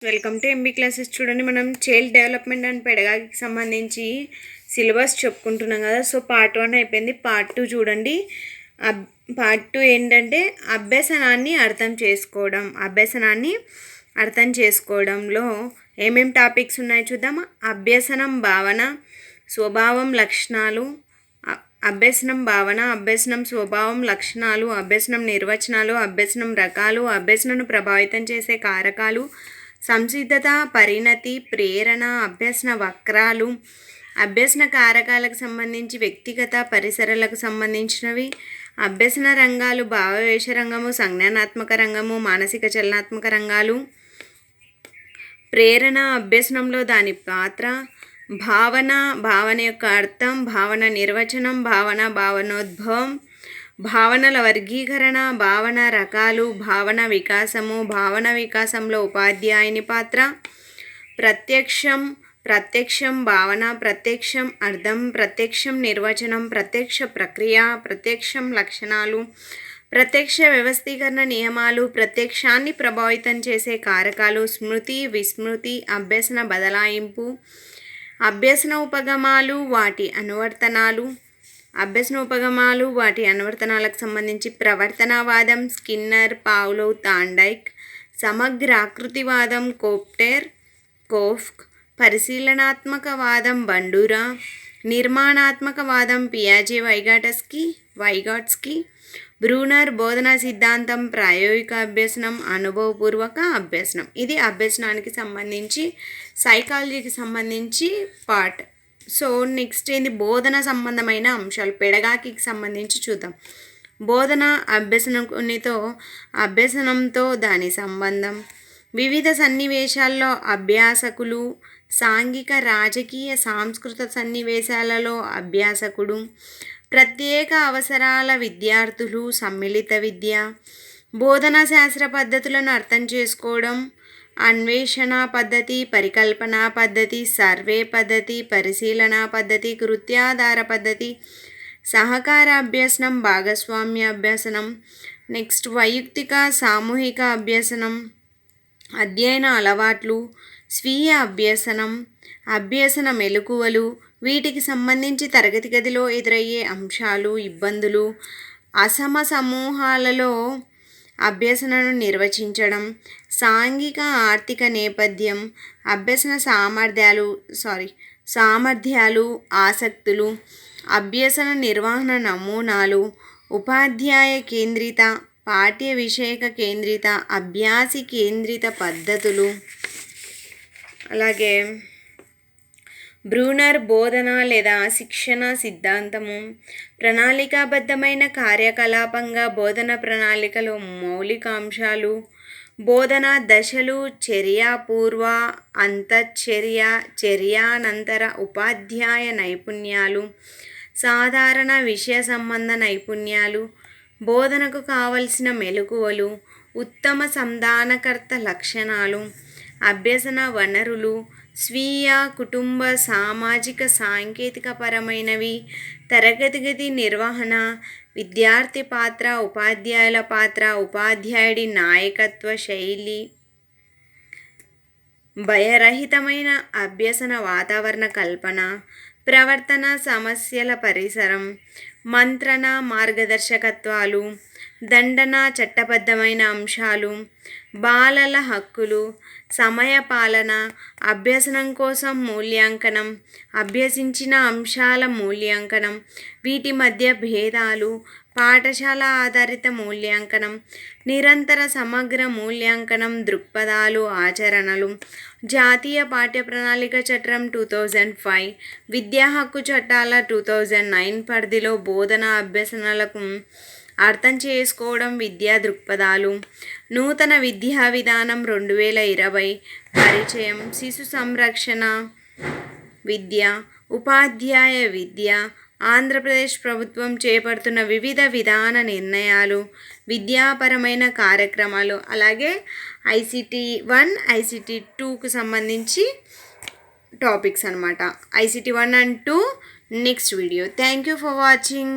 Welcome to MB classes. చూడండి, మనం child development and పెడగాగికి సంబంధించి సిలబస్ చెప్పుకుంటున్నాం కదా. సో పార్ట్ 1 అయిపోయింది. పార్ట్ 2 చూడండి. పార్ట్ 2 ఏంటంటే అభ్యసనాన్ని అర్థం చేసుకోవడంలో ఏమేం టాపిక్స్ ఉన్నాయో చూద్దామా. అభ్యసనం, భావన, స్వభావం, లక్షణాలు, అభ్యసనం భావన, అభ్యసనం స్వభావం, లక్షణాలు, అభ్యసనం నిర్వచనాలు, అభ్యసనం రకాలు, అభ్యసనను ప్రభావితం చేసే కారకాలు, సంసిద్ధత, పరిణతి, ప్రేరణ, అభ్యసన వక్రాలు, అభ్యసన కారకాలకు సంబంధించి వ్యక్తిగత పరిసరాలకు సంబంధించినవి, అభ్యసన రంగాలు, భావవేశ రంగము, సంజ్ఞానాత్మక రంగము, మానసిక చలనాత్మక రంగాలు, ప్రేరణ అభ్యసనంలో దాని పాత్ర, భావన యొక్క అర్థం, భావన నిర్వచనం, భావనోద్భవం, భావనల వర్గీకరణ, భావన రకాలు, భావన వికాసము, భావన వికాసంలో ఉపాధ్యాయుని పాత్ర, ప్రత్యక్షం భావన, ప్రత్యక్షం అర్థం, ప్రత్యక్షం నిర్వచనం, ప్రత్యక్ష ప్రక్రియ, ప్రత్యక్షం లక్షణాలు, ప్రత్యక్ష వ్యవస్థీకరణ నియమాలు, ప్రత్యక్షాన్ని ప్రభావితం చేసే కారకాలు, స్మృతి, విస్మృతి, అభ్యసన బదలాయింపు, అభ్యసన ఉపగమాలు, వాటి అనువర్తనాలకు సంబంధించి ప్రవర్తనవాదం, స్కిన్నర్, పావ్లోవ్, థాండైక్, సమగ్ర ఆకృతివాదం, కోఫ్క్, పరిశీలనాత్మకవాదం, బండూరా, నిర్మాణాత్మకవాదం, పియాజే, వైగాట్స్కీ, బ్రూనర్, బోధనా సిద్ధాంతం, ప్రాయోగిక అభ్యసనం, అనుభవపూర్వక అభ్యసనం. ఇది అభ్యసనానికి సంబంధించి, సైకాలజీకి సంబంధించి పార్ట్. సో నెక్స్ట్ ఏంది, బోధన సంబంధమైన అంశాలు పెడగాకికి సంబంధించి చూద్దాం. బోధన అభ్యసనంతో దాని సంబంధం, వివిధ సన్నివేశాల్లో అభ్యాసకులు, సాంఘిక, రాజకీయ, సాంస్కృతిక సన్నివేశాలలో అభ్యాసకుడు, ప్రత్యేక అవసరాల విద్యార్థులు, సమ్మిళిత విద్య, బోధనా శాస్త్ర పద్ధతులను అర్థం చేసుకోవడం, అన్వేషణ పద్ధతి, పరికల్పనా పద్ధతి, సర్వే పద్ధతి, పరిశీలన పద్ధతి, కృత్యాధార పద్ధతి, సహకార అభ్యసనం, భాగస్వామ్య అభ్యసనం, నెక్స్ట్ వైయక్తిక, సామూహిక అభ్యసనం, అధ్యయన అలవాట్లు, స్వీయ అభ్యసన మెలకువలు, వీటికి సంబంధించి తరగతి గదిలో ఎదురయ్యే అంశాలు, ఇబ్బందులు, అసమ సమూహాలలో అభ్యసనను నిర్వచించడం, సాంఘిక ఆర్థిక నేపథ్యం, అభ్యసన సామర్థ్యాలు, ఆసక్తులు, అభ్యసన నిర్వహణ నమూనాలు, ఉపాధ్యాయ కేంద్రిత, పాఠ్య విషయక కేంద్రిత, అభ్యాసి కేంద్రిత పద్ధతులు. అలాగే బ్రూనర్ బోధన లేదా శిక్షణ సిద్ధాంతము, ప్రణాళికాబద్ధమైన కార్యకలాపంగా బోధన ప్రణాళికలో మౌలిక అంశాలు, బోధనా దశలు, చర్యాపూర్వ, అంతఃచర్య, చర్యానంతర ఉపాధ్యాయ నైపుణ్యాలు, సాధారణ విషయ సంబంధ నైపుణ్యాలు, బోధనకు కావలసిన మెలకువలు, ఉత్తమ సంధానకర్త లక్షణాలు, అభ్యసన వనరులు, స్వీయ, కుటుంబ, సామాజిక, సాంకేతిక పరమైనవి, తరగతి గది నిర్వహణ, విద్యార్థి పాత్ర, ఉపాధ్యాయుల పాత్ర, ఉపాధ్యాయుడి నాయకత్వ శైలి, భయరహితమైన అభ్యసన వాతావరణ కల్పన, ప్రవర్తన సమస్యల పరిసరం, మంత్రణ, మార్గదర్శకత్వాలు, దండన, చట్టబద్ధమైన అంశాలు, బాలల హక్కులు, సమయపాలన, అభ్యసనం కోసం మూల్యాంకనం, అభ్యసించిన అంశాల మూల్యాంకనం, వీటి మధ్య భేదాలు, పాఠశాల ఆధారిత మూల్యాంకనం, నిరంతర సమగ్ర మూల్యాంకనం, దృక్పథాలు, ఆచరణలు, జాతీయ పాఠ్య ప్రణాళిక చట్టం 2005, విద్యా హక్కు చట్టాల 2009 పరిధిలో బోధన అభ్యసనాలకు అర్థం చేసుకోవడం, విద్యా దృక్పథాలు, నూతన విద్యా విధానం 2020, పరిచయం, శిశు సంరక్షణ విద్య, ఉపాధ్యాయ విద్య, ఆంధ్రప్రదేశ్ ప్రభుత్వం చేపడుతున్న వివిధ విధాన నిర్ణయాలు, విద్యాపరమైన కార్యక్రమాలు, అలాగే ICT 1, ICT 2కు సంబంధించి టాపిక్స్ అన్నమాట. ICT 1 and 2 next video. Thank you for watching.